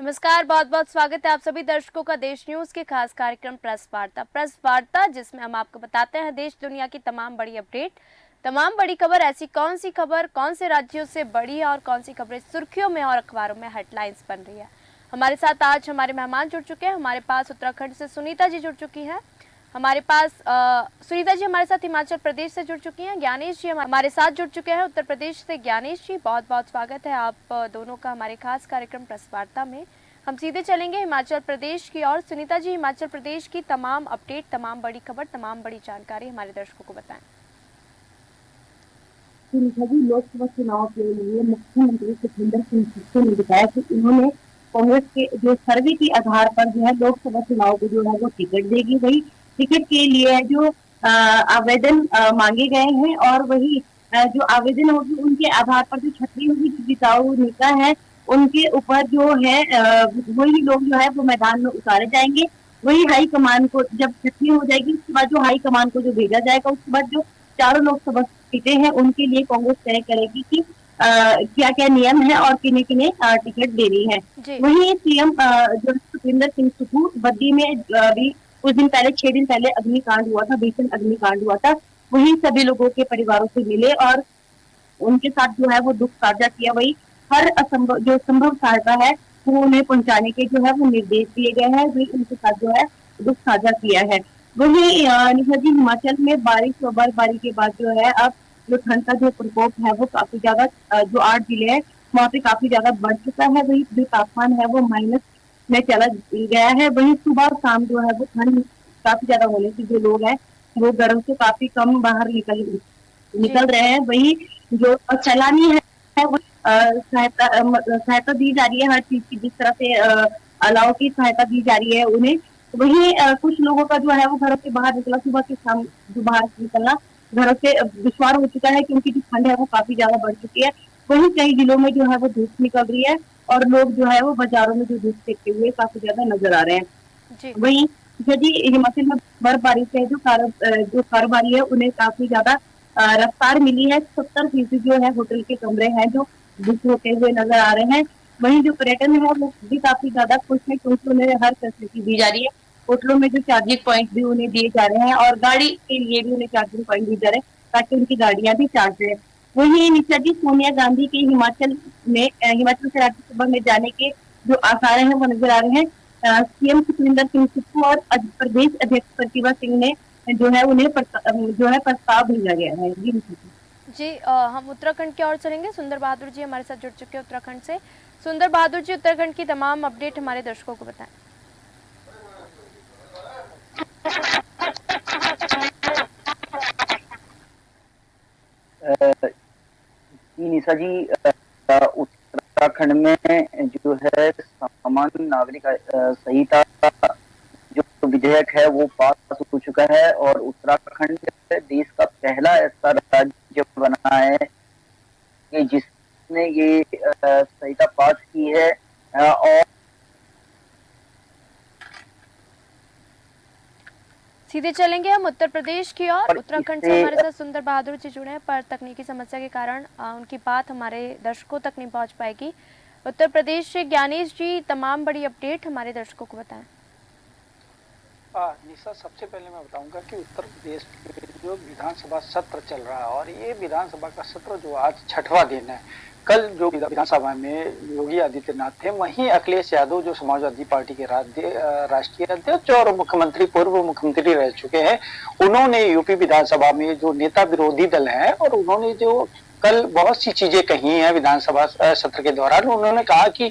नमस्कार, बहुत बहुत स्वागत है आप सभी दर्शकों का देश न्यूज के खास कार्यक्रम प्रेस वार्ता जिसमें हम आपको बताते हैं देश दुनिया की तमाम बड़ी अपडेट, तमाम बड़ी खबर। ऐसी कौन सी खबर कौन से राज्यों से बड़ी है और कौन सी खबरें सुर्खियों में और अखबारों में हेडलाइंस बन रही है। हमारे साथ आज हमारे मेहमान जुड़ चुके हैं। हमारे पास उत्तराखंड से सुनीता जी जुड़ चुकी हैं। हमारे पास सुनीता जी हमारे साथ हिमाचल प्रदेश से जुड़ चुकी हैं। ज्ञानेश जी हमारे साथ जुड़ चुके हैं उत्तर प्रदेश से। ज्ञानेश जी, बहुत बहुत स्वागत है आप दोनों का हमारे खास कार्यक्रम प्रेस वार्ता में। हम सीधे चलेंगे हिमाचल प्रदेश की और। सुनीता जी, हिमाचल प्रदेश की तमाम अपडेट, तमाम बड़ी खबर, तमाम बड़ी जानकारी हमारे दर्शकों को बताएं। जी, लोकसभा चुनाव के लिए मुख्यमंत्री सुखविंदर सिंह सुक्खू ने बताया कि उन्होंने कांग्रेस के जो सर्वे के आधार पर जो है लोकसभा चुनाव को जो है वो टिकट देगी। वही टिकट के लिए जो आवेदन मांगे गए हैं और वही जो आवेदन होगी उनके आधार पर जो छटनी होगी, जो जिताऊ नेता है उनके ऊपर जो है वही लोग जो है वो मैदान में उतारे जाएंगे। वही हाईकमान को जब छटनी हो जाएगी उसके बाद जो हाईकमान को जो भेजा जाएगा, उसके बाद जो चारों लोकसभा सीटें हैं उनके लिए कांग्रेस तय करेगी कि क्या क्या नियम है और किन्हें किन्हें टिकट देनी है। वहीं सीएम जो सुखविंदर सिंह सुक्खू बद्दी में अभी कुछ दिन पहले 6 दिन पहले अग्निकांड हुआ था, भीषण अग्निकांड हुआ था। वही सभी लोगों के परिवारों से मिले और उनके साथ जो है वो दुख साझा किया। वही हर असंभव जो संभव सहायता है वो उन्हें पहुंचाने के जो है वो निर्देश दिए गए हैं। वही उनके साथ जो है दुख साझा किया है। वही निशा जी, हिमाचल में बारिश और बर्फबारी के बाद जो है अब जो ठंड का जो प्रकोप है वो काफी ज्यादा जो 8 जिले हैं वहाँ पे काफी ज्यादा बढ़ चुका है। वही जो तापमान है वो माइनस में चला गया है। वही सुबह और शाम जो है वो ठंड काफी ज्यादा होने से जो लोग हैं वो घरों से काफी कम बाहर निकल रहे हैं। वही जो सैलानी है वो सहायता दी जा रही है हर चीज की, जिस तरह से अलाव की सहायता दी जा रही है उन्हें। वही कुछ लोगों का जो है वो घरों से बाहर निकला, सुबह के शाम जो बाहर निकलना घरों से दुश्वार हो चुका है क्योंकि जो ठंड है वो काफी ज्यादा बढ़ चुकी है। वही कई जिलों में जो है वो धूप निकल रही है और लोग जो है वो बाजारों में जो धूप सेकते हुए काफी ज्यादा नजर आ रहे हैं। वही यदि हिमाचल में बर्फबारी से जो कारोबारी है उन्हें काफी ज्यादा रफ्तार मिली है। 70% जो है होटल के कमरे हैं जो बुक होते हुए नजर आ रहे हैं। वहीं जो पर्यटन है वो भी काफी ज्यादा खुश है क्योंकि उन्हें हर फैसिलिटी दी जा रही है। होटलों में जो चार्जिंग पॉइंट भी उन्हें दिए जा रहे हैं और गाड़ी के लिए भी उन्हें चार्जिंग पॉइंट दिए जा रहे हैं ताकि उनकी गाड़ियां भी चार्ज रहे। वही निशा जी, सोनिया गांधी के हिमाचल से राज्यसभा में जाने के जो आसार हैं वो नजर आ रहे हैं। सीएम सुखविंदर सिंह सुक्खू और प्रदेश अध्यक्ष प्रतिभा सिंह ने जो है उन्हें प्रस्ताव भेजा गया है। जी, हम उत्तराखंड की ओर चलेंगे। सुंदर बहादुर जी हमारे साथ जुड़ चुके हैं उत्तराखंड से। सुंदर बहादुर जी, उत्तराखंड की तमाम अपडेट हमारे दर्शकों को बताएं। निशा जी, उत्तराखंड में जो है सामान्य नागरिक संहिता जो विधेयक है वो पास हो चुका है और उत्तराखंड देश का पहला ऐसा राज्य बना है कि जिसने ये संहिता पास की है। और सीधे चलेंगे हम उत्तर प्रदेश की ओर। उत्तराखंड से हमारे साथ सुंदर बहादुर जी जुड़े हैं पर तकनीकी समस्या के कारण उनकी बात हमारे दर्शकों तक नहीं पहुंच पाएगी। उत्तर प्रदेश से ज्ञानेश जी, तमाम बड़ी अपडेट हमारे दर्शकों को बताएं। निशा, सबसे पहले मैं बताऊंगा कि उत्तर प्रदेश में जो विधानसभा सत्र चल रहा है और ये विधानसभा का सत्र जो आज 6वां दिन है। कल जो विधानसभा में योगी आदित्यनाथ थे, वहीं अखिलेश यादव जो समाजवादी पार्टी के राष्ट्रीय अध्यक्ष और मुख्यमंत्री, पूर्व मुख्यमंत्री रह चुके हैं, उन्होंने यूपी विधानसभा में जो नेता विरोधी दल है और उन्होंने जो कल बहुत सी चीजें कही हैं विधानसभा सत्र के दौरान। उन्होंने कहा कि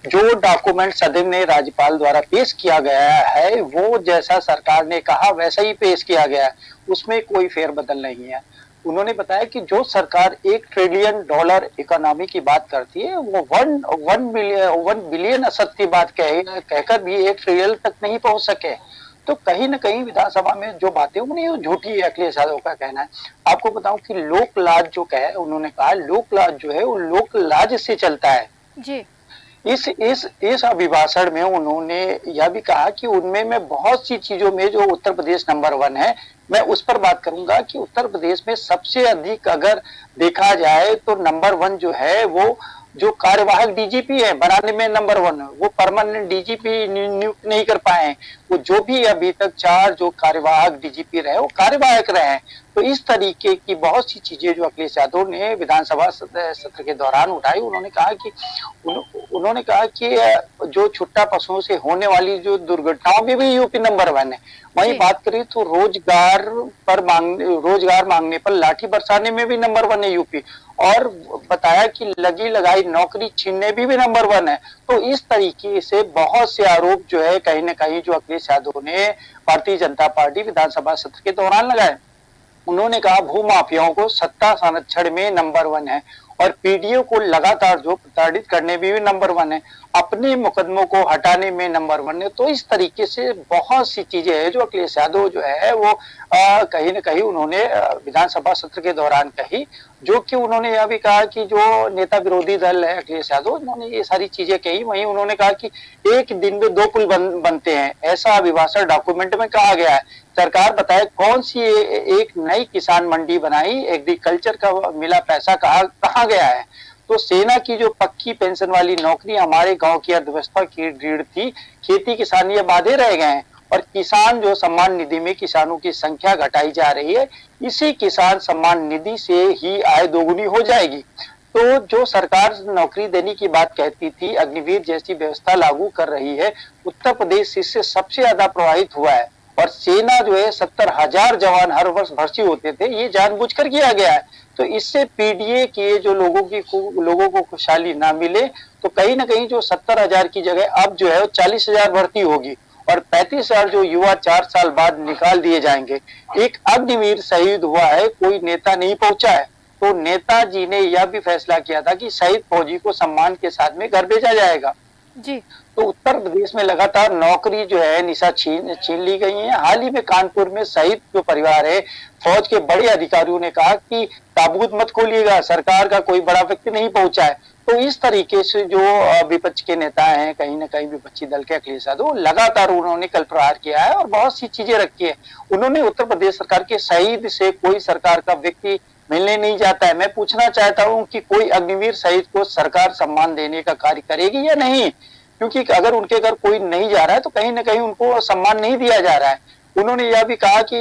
जो डॉक्यूमेंट सदन में राज्यपाल द्वारा पेश किया गया है वो जैसा सरकार ने कहा वैसा ही पेश किया गया है, उसमें कोई फेरबदल नहीं है। उन्होंने बताया कि जो सरकार $1 ट्रिलियन इकोनॉमी की बात करती है वो 1 बिलियन असद की बात कहकर भी 1 ट्रिलियन तक नहीं पहुंच सके। तो कहीं ना कहीं विधानसभा में जो बातें उन्हें झूठी है, अखिलेश यादव का कहना है। आपको बताऊं कि लोक लाज जो कहे, उन्होंने कहा लोक लाज जो है वो लोक लाज से चलता है जी। इस अभिभाषण में उन्होंने यह भी कहा कि उनमें में बहुत सी चीजों में जो उत्तर प्रदेश नंबर 1 है, मैं उस पर बात करूंगा कि उत्तर प्रदेश में सबसे अधिक अगर देखा जाए तो नंबर 1 जो है वो जो कार्यवाहक डीजीपी है बनाने में नंबर 1 है, वो परमानेंट डीजीपी नियुक्त नहीं कर पाए हैं। वो जो भी अभी तक 4 जो कार्यवाहक डीजीपी रहे वो कार्यवाहक रहे हैं। तो इस तरीके की बहुत सी चीजें जो अखिलेश यादव ने विधानसभा सत्र के दौरान उठाई। उन्होंने कहा कि जो छुट्टा पशुओं से होने वाली जो दुर्घटनाओं में भी यूपी नंबर 1 है। वहीं बात करें तो रोजगार मांगने पर लाठी बरसाने में भी नंबर 1 है यूपी, और बताया कि लगी लगाई नौकरी छीनने भी नंबर 1 है। तो इस तरीके से बहुत से आरोप जो है कहीं ना कहीं जो अखिलेश यादव ने भारतीय जनता पार्टी विधानसभा सत्र के दौरान लगाए। उन्होंने कहा भू माफियाओं को सत्ता संरक्षण में नंबर 1 है, और पीडीओ को लगातार जो प्रताड़ित करने में भी नंबर 1 है, अपने मुकदमों को हटाने में नंबर 1 है। तो इस तरीके से बहुत सी चीजें हैं जो अखिलेश यादव जो है वो कहीं ना कहीं उन्होंने विधानसभा सत्र के दौरान कही। जो कि उन्होंने यह भी कहा कि जो नेता विरोधी दल है अखिलेश यादव, उन्होंने ये सारी चीजें कही। वहीं उन्होंने कहा कि एक दिन में 2 पुल बनते हैं, ऐसा अभिभाषण डॉक्यूमेंट में कहा गया है। सरकार बताए कौन सी एक नई किसान मंडी बनाई, एग्रीकल्चर का मिला पैसा कहाँ गया है। तो सेना की जो पक्की पेंशन वाली नौकरी हमारे गांव की अर्थव्यवस्था की रीढ़ थी, खेती किसानी अब आधे रह गए हैं, और किसान जो सम्मान निधि में किसानों की संख्या घटाई जा रही है। इसी किसान सम्मान निधि से ही आय दोगुनी हो जाएगी। तो जो सरकार नौकरी देने की बात कहती थी, अग्निवीर जैसी व्यवस्था लागू कर रही है, उत्तर प्रदेश इससे सबसे ज्यादा प्रभावित हुआ है। और सेना जो है 70,000 जवान हर वर्ष भर्ती होते थे, ये जानबूझकर किया गया है। तो इससे पीडीए के जो लोगों को खुशहाली ना मिले, तो कहीं ना कहीं जो 70,000 की जगह अब जो है वो 40,000 भर्ती होगी, और 35,000 जो युवा 4 साल बाद निकाल दिए जाएंगे। एक अग्निवीर शहीद हुआ है, कोई नेता नहीं पहुंचा है। तो नेताजी ने यह भी फैसला किया था कि शहीद फौजी को सम्मान के साथ में घर भेजा जाएगा। जी। तो उत्तर प्रदेश में लगातार नौकरी जो है निशा छीन ली गई है। हाल ही में कानपुर में शहीद जो परिवार है, फौज के बड़े अधिकारियों ने कहा कि ताबूत मत खोलिएगा, सरकार का कोई बड़ा व्यक्ति नहीं पहुंचा है। तो इस तरीके से जो विपक्ष के नेता हैं, कहीं ना कहीं विपक्षी दल के अखिलेश यादव, लगातार उन्होंने कल प्रहार किया है और बहुत सी चीजें रखी है। उन्होंने उत्तर प्रदेश सरकार के शहीद से कोई सरकार का व्यक्ति मिलने नहीं जाता है। मैं पूछना चाहता हूं कि कोई अग्निवीर शहीद को सरकार सम्मान देने का कार्य करेगी या नहीं, क्योंकि अगर उनके घर कोई नहीं जा रहा है तो कहीं ना कहीं उनको सम्मान नहीं दिया जा रहा है। उन्होंने यह भी कहा कि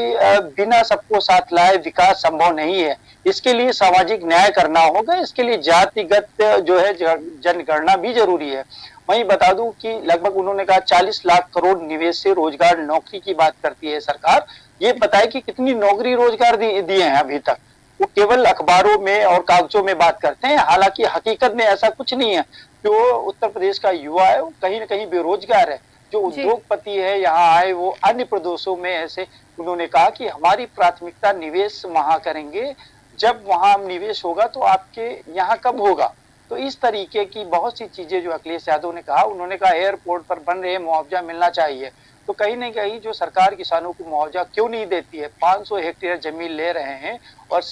बिना सबको साथ लाए विकास संभव नहीं है, इसके लिए सामाजिक न्याय करना होगा, इसके लिए जातिगत जो है जनगणना भी जरूरी है। वहीं बता दूं कि लगभग उन्होंने कहा 40 लाख करोड़ निवेश से रोजगार नौकरी की बात करती है सरकार। ये बताए कि कितनी नौकरी रोजगार दिए हैं अभी तक। वो केवल अखबारों में और कागजों में बात करते हैं, हालांकि हकीकत में ऐसा कुछ नहीं है। जो उत्तर प्रदेश का युवा है वो कहीं ना कहीं बेरोजगार है। जो उद्योगपति है यहाँ आए वो अन्य प्रदेशों में ऐसे, उन्होंने कहा कि हमारी प्राथमिकता निवेश वहां करेंगे, जब वहां निवेश होगा तो आपके यहाँ कब होगा। तो इस तरीके की बहुत सी चीजें जो अखिलेश यादव ने कहा। उन्होंने कहा एयरपोर्ट पर बन रहे मुआवजा मिलना चाहिए। तो कहीं ना कहीं जो सरकार किसानों को मुआवजा क्यों नहीं देती है, 500 हेक्टेयर जमीन ले रहे हैं और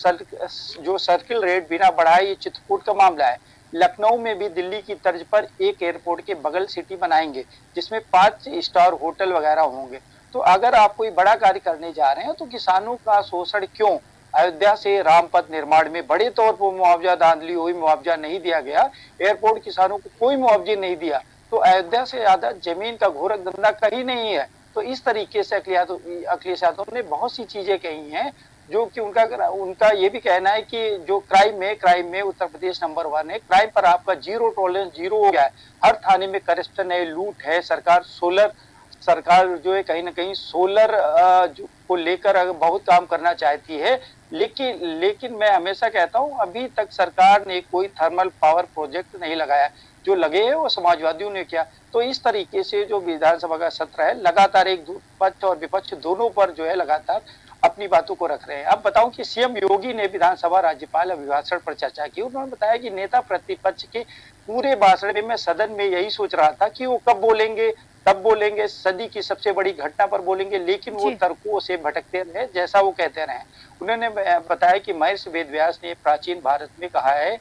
जो सर्किल रेट बिना बढ़ाए, ये चित्रकूट का मामला है। लखनऊ में भी दिल्ली की तर्ज पर एक एयरपोर्ट के बगल सिटी बनाएंगे जिसमें 5 स्टार होटल वगैरह होंगे। तो अगर आप कोई बड़ा कार्य करने जा रहे हैं तो किसानों का शोषण क्यों? अयोध्या से रामपथ निर्माण में बड़े तौर पर मुआवजा, धांधली हुई, मुआवजा नहीं दिया गया। एयरपोर्ट किसानों को कोई मुआवजे नहीं दिया। तो अयोध्या से ज्यादा जमीन का घोरक धंधा कहीं नहीं है। तो इस तरीके से अखिलेश यादव ने बहुत सी चीजें कही हैं, जो कि उनका ये भी कहना है कि जो क्राइम में उत्तर प्रदेश नंबर 1 है। क्राइम पर आपका जीरो टॉलरेंस, जीरो हो गया है। हर थाने में करप्शन है, लूट है। सरकार जो है कहीं ना कहीं सोलर को लेकर बहुत काम करना चाहती है, लेकिन मैं हमेशा कहता हूं अभी तक सरकार ने कोई थर्मल पावर प्रोजेक्ट नहीं लगाया। जो लगे हैं वो समाजवादियों ने किया। तो इस तरीके से जो विधानसभा का सत्र है, लगातार एक पक्ष और विपक्ष दोनों पर जो है लगातार अपनी बातों को रख रहे हैं। अब बताऊं कि सीएम योगी ने विधानसभा राज्यपाल अभिभाषण पर चर्चा की। उन्होंने बताया कि नेता प्रतिपक्ष के पूरे भाषण में मैं सदन में यही सोच रहा था कि वो कब बोलेंगे, तब बोलेंगे, सदी की सबसे बड़ी घटना पर बोलेंगे, लेकिन वो तर्कों से भटकते रहे, जैसा वो कहते रहे। उन्होंने बताया कि महर्षि वेदव्यास ने प्राचीन भारत में कहा है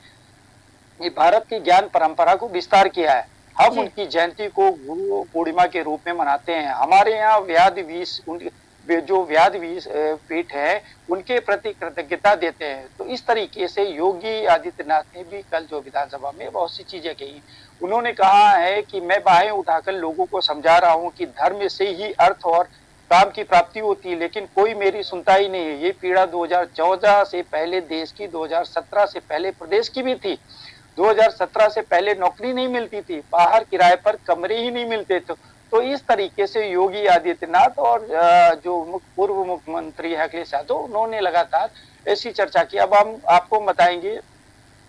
कि भारत की ज्ञान परंपरा को विस्तार किया है। हम उनकी जयंती को गुरु पूर्णिमा के रूप में मनाते हैं। हमारे यहाँ व्याध जो व्याधीश पीठ है उनके प्रति कृतज्ञता देते हैं। तो इस तरीके से योगी आदित्यनाथ ने भी कल जो विधानसभा में बहुत सी चीजें कही। उन्होंने कहा है कि मैं बाहें उठाकर लोगों को समझा रहा हूं कि धर्म से ही अर्थ और काम की प्राप्ति होती है, लेकिन कोई मेरी सुनता ही नहीं है। ये पीड़ा 2014 से पहले देश की, 2017 से पहले प्रदेश की भी थी। 2017 से पहले नौकरी नहीं मिलती थी, बाहर किराए पर कमरे ही नहीं मिलते थे। तो इस तरीके से योगी आदित्यनाथ और जो पूर्व मुख्यमंत्री है अखिलेश यादव, उन्होंने लगातार ऐसी चर्चा की। अब हम आपको बताएंगे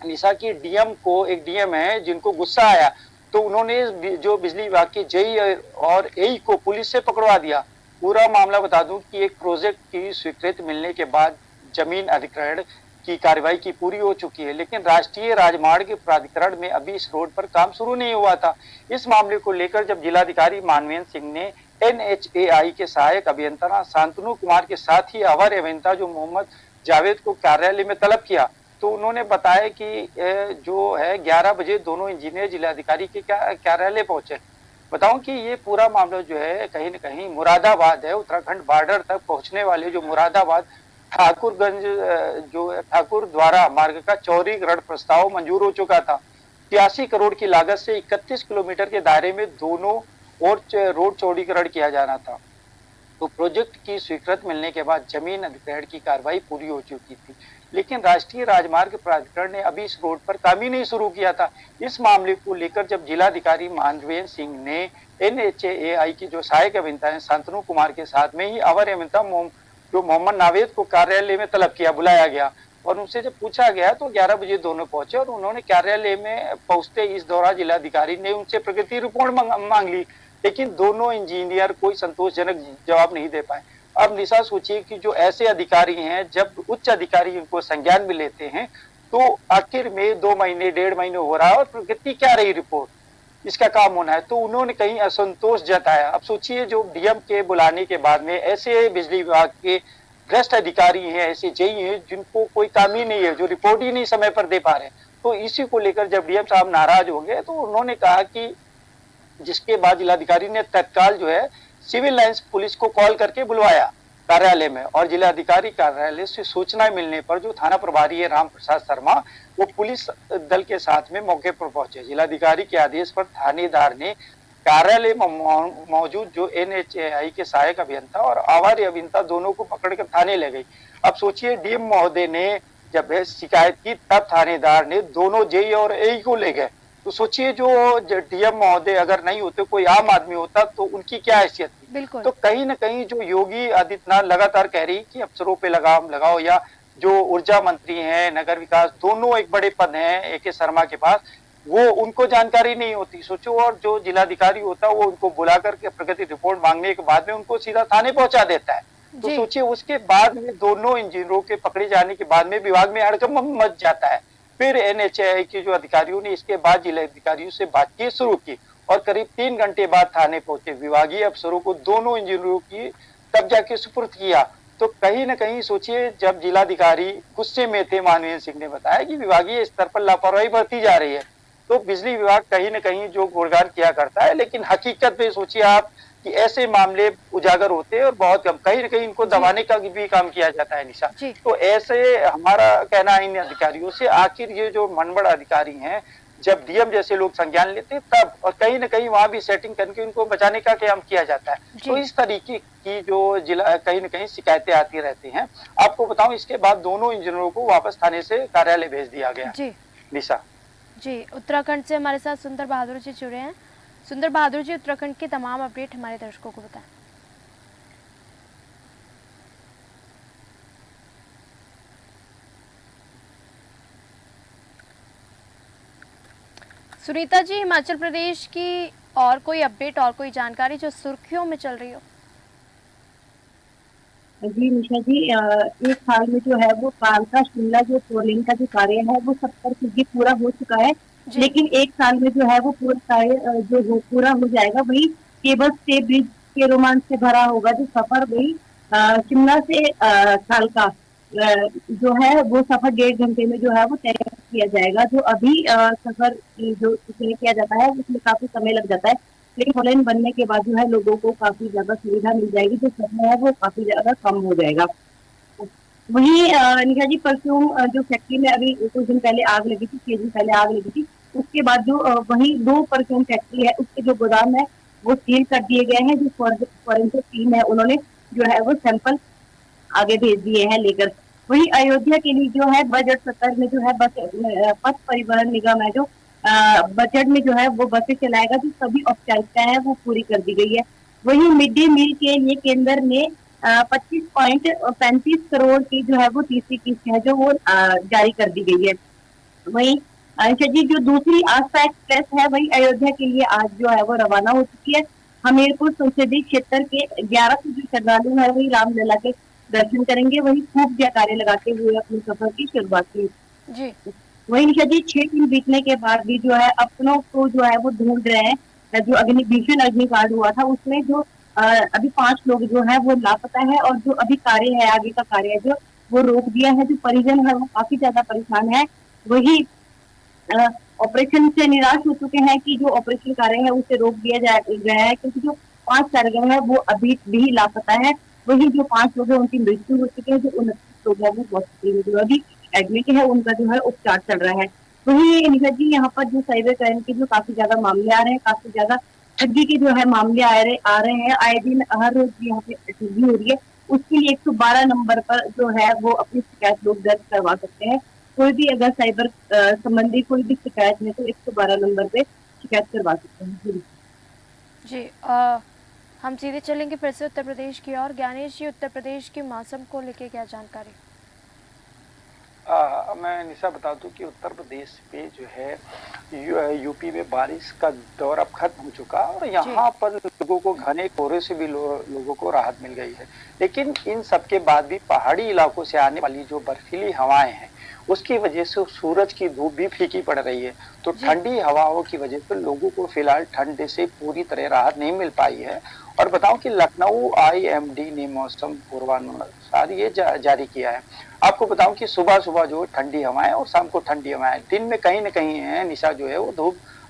निशा की डीएम को, एक डीएम है जिनको गुस्सा आया, तो उन्होंने जो बिजली विभाग के जेई और एई को पुलिस से पकड़वा दिया। पूरा मामला बता दूं कि एक प्रोजेक्ट की स्वीकृति मिलने के बाद जमीन अधिग्रहण की कार्यवाही की पूरी हो चुकी है, लेकिन राष्ट्रीय राजमार्ग प्राधिकरण में अभी इस रोड पर काम शुरू नहीं हुआ था। इस मामले को लेकर जब जिलाधिकारी मानवेंद्र सिंह ने NHAI के सहायक अभियंता शांतनु कुमार के साथ ही अवर अभियंता जो मोहम्मद जावेद को कार्यालय में तलब किया, तो उन्होंने बताया कि जो है 11 बजे दोनों इंजीनियर जिलाधिकारी के कार्यालय पहुंचे। बताऊं कि ये पूरा मामला जो है कहीं न कहीं मुरादाबाद है, उत्तराखंड बॉर्डर तक पहुंचने वाले जो मुरादाबाद ठाकुरगंज जो ठाकुर द्वारा मार्ग का चौड़ीकरण प्रस्ताव मंजूर हो चुका था। 83 करोड़ की लागत से 31 किलोमीटर के दायरे में दोनों और रोड चौड़ीकरण किया जाना था। तो प्रोजेक्ट की स्वीकृति मिलने के बाद जमीन अधिग्रहण की कार्रवाई पूरी हो चुकी थी, लेकिन राष्ट्रीय राजमार्ग प्राधिकरण ने अभी इस रोड पर काम ही नहीं शुरू किया था। इस मामले को लेकर जब जिलाधिकारी मानवेंद्र सिंह ने NHAI की जो सहायक अभियंता है शांतनु कुमार के साथ में ही अवर अभियंता जो मोहम्मद नावेद को कार्यालय में तलब किया, बुलाया गया और उनसे जब पूछा गया तो 11 बजे दोनों पहुंचे और उन्होंने कार्यालय में पहुंचते इस दौरान जिलाधिकारी ने उनसे प्रगति रिपोर्ट मांग ली, लेकिन दोनों इंजीनियर कोई संतोषजनक जवाब नहीं दे पाए। अब निशा सोचिए कि जो ऐसे अधिकारी हैं, जब उच्च अधिकारी इनको संज्ञान में लेते हैं तो आखिर में 2 महीने 1.5 महीने हो रहा है और प्रगति क्या रही रिपोर्ट, इसका काम होना है। तो उन्होंने कहीं असंतोष जताया। अब सोचिए जो डीएम के बुलाने के बाद में ऐसे बिजली विभाग के भ्रष्ट अधिकारी हैं, ऐसे जेई हैं जिनको कोई काम ही नहीं है, जो रिपोर्ट ही नहीं समय पर दे पा रहे। तो इसी को लेकर जब डीएम साहब नाराज हो गए तो उन्होंने कहा कि जिसके बाद जिलाधिकारी ने तत्काल जो है सिविल लाइंस पुलिस को कॉल करके बुलवाया कार्यालय में, और जिलाधिकारी कार्यालय से सूचना मिलने पर जो थाना प्रभारी है राम प्रसाद शर्मा, वो पुलिस दल के साथ में मौके पर पहुंचे। जिलाधिकारी के आदेश पर थानेदार ने कार्यालय में मौजूद जो NHAI के सहायक अभियंता और आवारी अभियंता दोनों को पकड़कर थाने ले गई। अब सोचिए डीएम महोदय ने जब शिकायत की तब थानेदार ने दोनों जेई और एई को ले गए। तो सोचिए जो डीएम महोदय अगर नहीं होते, कोई आम आदमी होता तो उनकी क्या हैसियत थी। तो कहीं ना कहीं जो योगी आदित्यनाथ लगातार कह रही कि अफसरों पे लगाम लगाओ, या जो ऊर्जा मंत्री हैं, नगर विकास, दोनों एक बड़े पद हैं AK शर्मा के पास, वो उनको जानकारी नहीं होती। सोचो, और जो जिलाधिकारी होता है वो उनको बुला करके प्रगति रिपोर्ट मांगने के बाद में उनको सीधा थाने पहुंचा देता है। तो सोचिए उसके बाद में दोनों इंजीनियरों के पकड़े जाने के बाद में विभाग में हड़कंप मच जाता है। फिर NHAI के जो अधिकारियों ने इसके बाद जिलाधिकारियों से बातचीत शुरू की और करीब 3 घंटे बाद थाने पहुंचे। विभागीय अफसरों को दोनों इंजीनियरों की तब जाके सुपुर्द किया। तो कहीं ना कहीं सोचिए जब जिलाधिकारी गुस्से में थे, मानवेंद्र सिंह ने बताया कि विभागीय स्तर पर लापरवाही बरती जा रही है। तो बिजली विभाग कहीं ना कहीं जो गुणगान किया करता है, लेकिन हकीकत में सोचिए आप कि ऐसे मामले उजागर होते हैं और बहुत कम, कहीं ना कहीं इनको दबाने का भी काम किया जाता है निशा। तो ऐसे हमारा कहना है इन अधिकारियों से, आखिर ये जो मनबड़ अधिकारी हैं, जब डीएम जैसे लोग संज्ञान लेते तब, और कहीं ना कहीं वहां भी सेटिंग करके उनको बचाने का काम किया जाता है। तो इस तरीके की जो जिला कहीं ना कहीं शिकायतें आती रहती हैं। आपको बताऊं इसके बाद दोनों इंजीनियरों को वापस थाने से कार्यालय भेज दिया गया। निशा जी, उत्तराखंड से हमारे साथ सुंदर बहादुर जी जुड़े हैं। सुंदर बहादुर जी, उत्तराखंड के तमाम अपडेट हमारे दर्शकों को बताएं। सुनीता जी, हिमाचल प्रदेश की और कोई अपडेट और कोई जानकारी जो सुर्खियों में चल रही हो? जी निशा जी, एक साल में जो है वो कालका शिमला जो 4 लेन का जो कार्य है वो 70% पूरा हो चुका है, लेकिन एक साल में जो है वो पूरा कार्य जो पूरा हो जाएगा वही केबल स्टे ब्रिज के रोमांच से भरा होगा। जो सफर वही शिमला से कालका जो है वो सफर 1.5 घंटे में जो है वो तय किया जाएगा। जो अभी सफर जो तय किया जाता है उसमें काफी समय लग जाता है, लेकिन 4 लेन बनने के बाद जो है लोगों को काफी ज्यादा सुविधा मिल जाएगी, जो समय है वो काफी ज्यादा कम हो जाएगा। वहीं निशा जी, परफ्यूम जो फैक्ट्री में अभी कुछ दिन पहले आग लगी थी, 6 दिन पहले आग लगी थी, उसके बाद जो वहीं 2 परफ्यूम फैक्ट्री है उसके जो गोदाम है वो सील कर दिए गए हैं। जो फॉरेंसिक टीम है उन्होंने जो है वो सैंपल आगे भेज दिए हैं लेकर। वही अयोध्या के लिए जो है बजट सत्र में जो है पथ परिवहन निगम है जो बजट में जो है वो बसें चलाएगा, जो सभी औपचारिकताएं है वो पूरी कर दी गई है। वही मिड डे मील के लिए केंद्र ने 25.35 करोड़ की जो है वो तीसरी किस्त है जो वो जारी कर दी गई है। वही आयशा जी, जो दूसरी आस्था एक्सप्रेस है वही अयोध्या के लिए आज जो है वो रवाना हो चुकी है। हमीरपुर संसदीय क्षेत्र के 1100 जो श्रद्धालु है वही रामलला के दर्शन करेंगे, वही खूब जयकारे लगाते हुए अपने सफर की शुरुआत की। जी वही निशा जी, 6 दिन बीतने के बाद भी जो है अपनों को जो है वो ढूंढ रहे हैं। जो भीषण अग्निकांड हुआ था उसमें जो अभी 5 लोग जो है वो लापता है, और जो अभी कार्य है आगे का कार्य है जो वो रोक दिया है। जो परिजन है वो काफी ज्यादा परेशान है। वही ऑपरेशन से निराश हो चुके हैं कि जो ऑपरेशन कार्य है उसे रोक दिया गया है, क्योंकि जो 5 कारीगर है वो अभी भी लापता है। वही जो 5 लोग हैं उनकी मृत्यु हो चुकी है, जो 29 लोग हैं वो हॉस्पिटल में जो अभी एडमिट है, उनका जो है उपचार चल रहा है। वही निशा जी, यहाँ पर जो साइबर क्राइम के जो काफी ज्यादा मामले आ रहे हैं, काफी ज्यादा ठगी के जो है मामले आ रहे हैं, आए दिन हर रोज यहाँ पे ठगी हो रही है। उसके लिए 112 नंबर पर जो है वो अपनी शिकायत लोग दर्ज करवा सकते हैं। कोई भी अगर साइबर संबंधी कोई भी शिकायत है तो 112 नंबर पे शिकायत करवा सकते हैं। जी जी हम सीधे चलेंगे फिर से उत्तर प्रदेश की ओर। ज्ञानेश जी, उत्तर प्रदेश के मौसम को लेके क्या जानकारी? मैं निशा बता दूं कि उत्तर प्रदेश पे जो है यूपी में बारिश का दौर अब खत्म हो चुका और यहाँ पर लोगों को घने कोहरे से भी लोगों को राहत मिल गई है। लेकिन इन सब के बाद भी पहाड़ी इलाकों से आने वाली जो बर्फीली हवाएं हैं उसकी वजह से सूरज की धूप भी फीकी पड़ रही है, तो ठंडी हवाओं की वजह से लोगों को फिलहाल ठंड से पूरी तरह राहत नहीं मिल पाई है। और बताऊं कि लखनऊ आईएमडी ने मौसम पूर्वानुमान ये जारी किया है। आपको बताऊं कि सुबह सुबह जो ठंडी हवाएं और शाम को ठंडी हवाएं, दिन में कहीं न कहीं है निशा जो है वो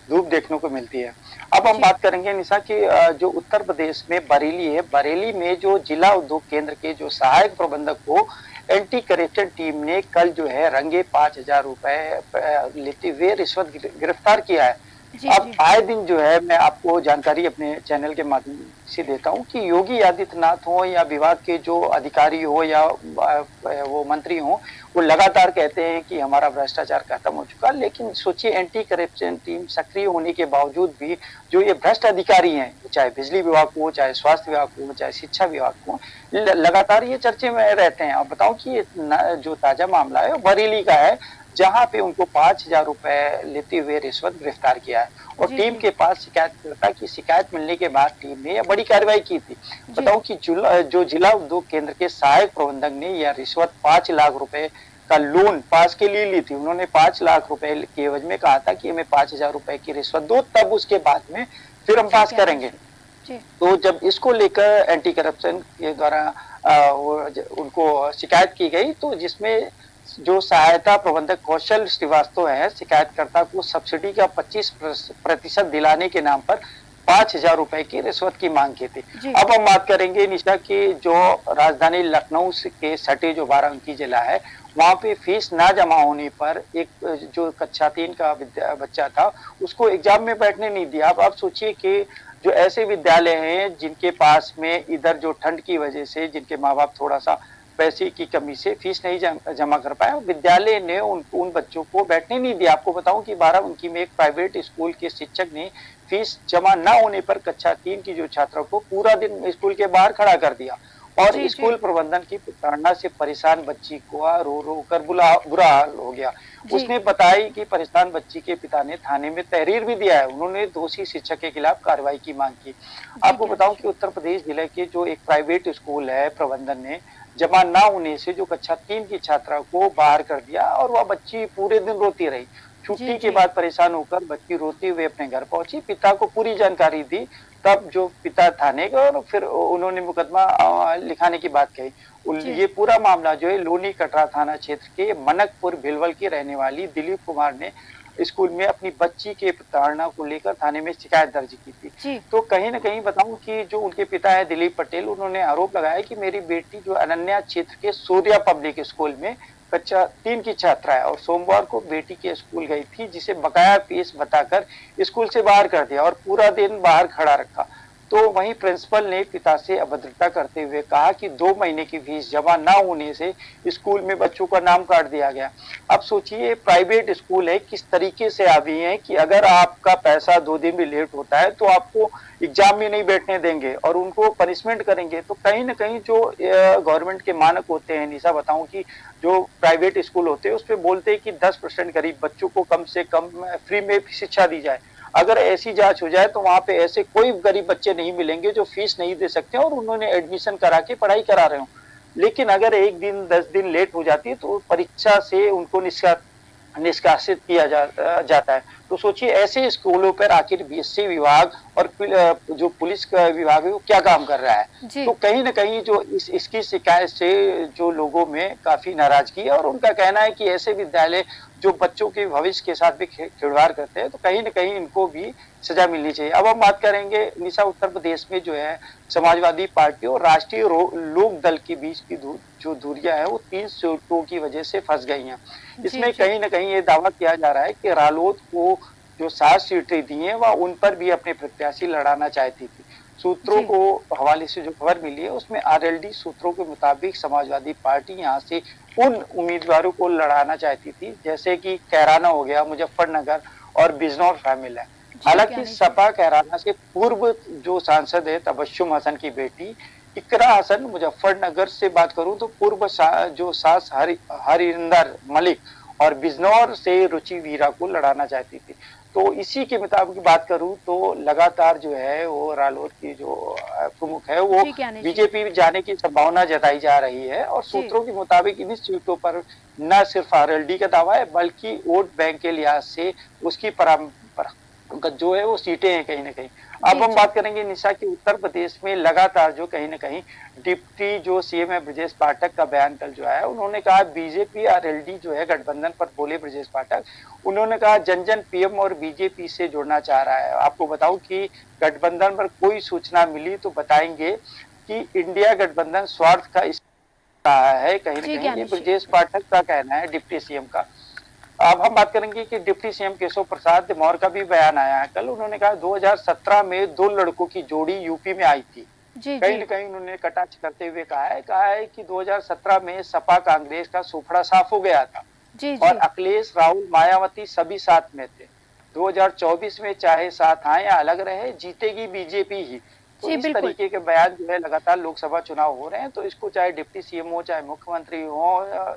धूप देखने को मिलती है। अब हम बात करेंगे निशा की जो उत्तर प्रदेश में बरेली है, बरेली में जो जिला उद्योग केंद्र के जो सहायक प्रबंधक को एंटी करप्शन टीम ने कल जो है रंगे 5,000 रुपए लेते हुए रिश्वत गिरफ्तार किया है। अब आए दिन जो है मैं आपको जानकारी अपने चैनल के माध्यम से देता हूं कि योगी आदित्यनाथ हो या विभाग के जो अधिकारी हो या वो मंत्री हो, वो लगातार कहते हैं कि हमारा भ्रष्टाचार खत्म हो चुका। लेकिन सोचिए, एंटी करप्शन टीम सक्रिय होने के बावजूद भी जो ये भ्रष्ट अधिकारी हैं, चाहे बिजली विभाग को, चाहे स्वास्थ्य विभाग को, चाहे शिक्षा विभाग को, लगातार ये चर्चे में रहते हैं। अब बताऊं कि जो ताजा मामला है वो बरेली का है, जहां पे उनको 5,000 रुपए लेते हुए रिश्वत गिरफ्तार किया है। और टीम के पास शिकायतकर्ता की शिकायत मिलने के बाद टीम ने यह बड़ी कार्रवाई की थी। बताऊं कि जो जिला उद्योग केंद्र के सहायक प्रबंधक ने यह रिश्वत 5 लाख रुपए का लोन पास के लिए ली थी। उन्होंने 5 लाख रुपए के एवज में कहा था कि हमें 5,000 रुपए की रिश्वत दो, तब उसके बाद में फिर हम पास करेंगे। तो जब इसको लेकर एंटी करप्शन के द्वारा उनको शिकायत की गई, तो जिसमें जो सहायता प्रबंधक कौशल श्रीवास्तव है, शिकायतकर्ता को सब्सिडी का 25% दिलाने के नाम पर 5,000 रुपए की रिश्वत की मांग की थी। अब हम बात करेंगे निशा की जो राजधानी लखनऊ के सटे जो बाराबंकी जिला है, वहां पे फीस ना जमा होने पर एक जो कक्षा 3 का बच्चा था उसको एग्जाम में बैठने नहीं दिया। अब आप सोचिए कि जो ऐसे विद्यालय हैं जिनके पास में इधर जो ठंड की वजह से जिनके माँ बाप थोड़ा सा पैसे की कमी से फीस नहीं जमा कर पाए, विद्यालय ने उन बच्चों को बैठने नहीं दिया। आपको बताऊं कि बाराबंकी में एक प्राइवेट स्कूल के शिक्षक ने फीस जमा न होने पर कक्षा 3 की जो छात्रों को पूरा दिन स्कूल के बाहर खड़ा कर दिया। और स्कूल प्रबंधन की प्रताड़ना से परेशान बच्ची को रो रो कर बुरा हाल हो गया। उसने बताई कि परेशान बच्ची के पिता ने थाने में तहरीर भी दिया है। उन्होंने दोषी शिक्षक के खिलाफ कार्रवाई की मांग की। आपको बताऊं कि उत्तर प्रदेश जिले के जो एक प्राइवेट स्कूल है, प्रबंधन ने जमा ना होने से जो कक्षा 3 की छात्रा को बाहर कर दिया और वह बच्ची पूरे दिन रोती रही। छुट्टी के बाद परेशान होकर बच्ची रोते हुए अपने घर पहुंची, पिता को पूरी जानकारी दी, तब जो पिता थाने गए और फिर उन्होंने मुकदमा लिखाने की बात कही। ये पूरा मामला जो है लोनी कटरा थाना क्षेत्र के मनकपुर भिलवल की रहने वाली दिलीप कुमार ने स्कूल में अपनी बच्ची के प्रताड़ना को लेकर थाने में शिकायत दर्ज की थी। जी। तो कहीं न कहीं बताऊँ कि जो उनके पिता है दिलीप पटेल, उन्होंने आरोप लगाया कि मेरी बेटी जो अनन्या क्षेत्र के सूर्या पब्लिक स्कूल में कक्षा 3 की छात्रा है और सोमवार को बेटी के स्कूल गई थी, जिसे बकाया फीस बताकर स्कूल से बाहर कर दिया और पूरा दिन बाहर खड़ा रखा। तो वहीं प्रिंसिपल ने पिता से अभद्रता करते हुए कहा कि 2 महीने की फीस जमा ना होने से स्कूल में बच्चों का नाम काट दिया गया। अब सोचिए प्राइवेट स्कूल है, किस तरीके से अभी है कि अगर आपका पैसा 2 दिन भी लेट होता है तो आपको एग्जाम में नहीं बैठने देंगे और उनको पनिशमेंट करेंगे। तो कहीं न कहीं जो गवर्नमेंट के मानक होते हैं, निशा बताऊँ कि जो प्राइवेट स्कूल होते हैं उसपे बोलते हैं कि 10% गरीब बच्चों को कम से कम फ्री में शिक्षा दी जाए। अगर ऐसी जांच हो जाए तो वहां पे ऐसे कोई गरीब बच्चे नहीं मिलेंगे जो फीस नहीं दे सकते और उन्होंने एडमिशन करा के पढ़ाई करा रहे हो। लेकिन अगर 1 दिन 10 दिन लेट हो जाती है तो परीक्षा से उनको निष्कासित किया जाता है। तो सोचिए ऐसे स्कूलों पर आखिर बीएससी विभाग और जो पुलिस का विभाग है वो क्या काम कर रहा है। जी। तो कहीं न कहीं जो इसकी शिकायत से जो लोगों में काफ़ी नाराज़गी है और उनका कहना है कि ऐसे विद्यालय जो बच्चों के भविष्य के साथ भी खिलवाड़ करते हैं, तो कहीं न कहीं इनको भी सज़ा मिलनी चाहिए। अब हम बात करेंगे निशा, उत्तर प्रदेश में जो है समाजवादी पार्टी और राष्ट्रीय लोक दल के बीच की जो दूरियां है वो 3 सीटों की वजह से फंस गई हैं। इसमें कहीं न कहीं ये दावा किया जा रहा है कि रालोद को जो 7 सीटें दी हैं वह उन पर भी अपने प्रत्याशी लड़ाना चाहती थी। सूत्रों को हवाले से जो खबर मिली है उसमें आरएलडी सूत्रों के मुताबिक समाजवादी पार्टी यहाँ से उन उम्मीदवारों को लड़ाना चाहती थी जैसे कि कैराना हो गया, मुजफ्फरनगर और बिजनौर शामिल है। हालांकि सपा कैराना से पूर्व जो सांसद है तबस्सुम हसन की बेटी इकरा हसन, मुजफ्फरनगर से बात करूं तो पूर्व जो सास हरिंदर मलिक और बिजनौर से रुचि वीरा को लड़ाना चाहती थी। तो इसी के मुताबिक बात करूं तो लगातार जो है वो रालोद की जो प्रमुख है वो बीजेपी जाने की संभावना जताई जा रही है और सूत्रों के मुताबिक इन सीटों पर न सिर्फ आरएलडी का दावा है बल्कि वोट बैंक के लिहाज से उसकी परंपरा जो है वो सीटें हैं कहीं ना कहीं। अब हम बात करेंगे निशा की उत्तर प्रदेश में लगातार जो कहीं ना कहीं डिप्टी जो सीएम है ब्रजेश पाठक का बयान कल जो है उन्होंने कहा बीजेपी आरएलडी जो है गठबंधन पर बोले ब्रजेश पाठक। उन्होंने कहा जन जन पीएम और बीजेपी से जुड़ना चाह रहा है। आपको बताऊं कि गठबंधन पर कोई सूचना मिली तो बताएंगे कि इंडिया गठबंधन स्वार्थ का रहा है कहीं ना कहीं, ये ब्रजेश पाठक का कहना है डिप्टी सीएम का। अब हम बात करेंगे कि डिप्टी सीएम केशव प्रसाद मौर्य का भी बयान आया है कल। उन्होंने कहा 2017 में 2 लड़कों की जोड़ी यूपी में आई थी। कहीं न कहीं उन्होंने कटाक्ष करते हुए कहा है कि 2017 में सपा कांग्रेस का सूफड़ा साफ हो गया था और अखिलेश, राहुल, मायावती सभी साथ में थे। 2024 में चाहे साथ आए या अलग रहे, जीतेगी बीजेपी ही। तो इस तरीके के बयान जो है लगातार लोकसभा चुनाव हो रहे हैं तो इसको चाहे डिप्टी सीएम हो चाहे मुख्यमंत्री हो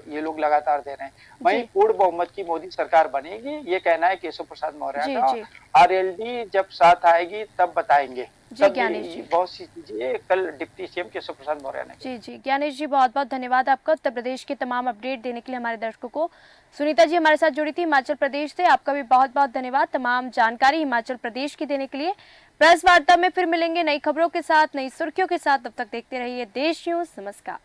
ये लोग लगातार दे रहे हैं। वहीं पूर्ण बहुमत की मोदी सरकार बनेगी ये कहना है केशव प्रसाद मौर्य का। आरएलडी जब साथ आएगी तब बताएंगे। बहुत सी चीजें कल डिप्टी सीएम केशव प्रसाद मौर्य ने। जी ज्ञानेश जी, बहुत बहुत धन्यवाद आपका उत्तर प्रदेश के तमाम अपडेट देने के लिए हमारे दर्शकों को। सुनीता जी हमारे साथ जुड़ी थी हिमाचल प्रदेश से, आपका भी बहुत बहुत धन्यवाद तमाम जानकारी हिमाचल प्रदेश की देने के लिए। प्रेस वार्ता में फिर मिलेंगे नई खबरों के साथ, नई सुर्खियों के साथ। तब तक देखते रहिए देश न्यूज। नमस्कार।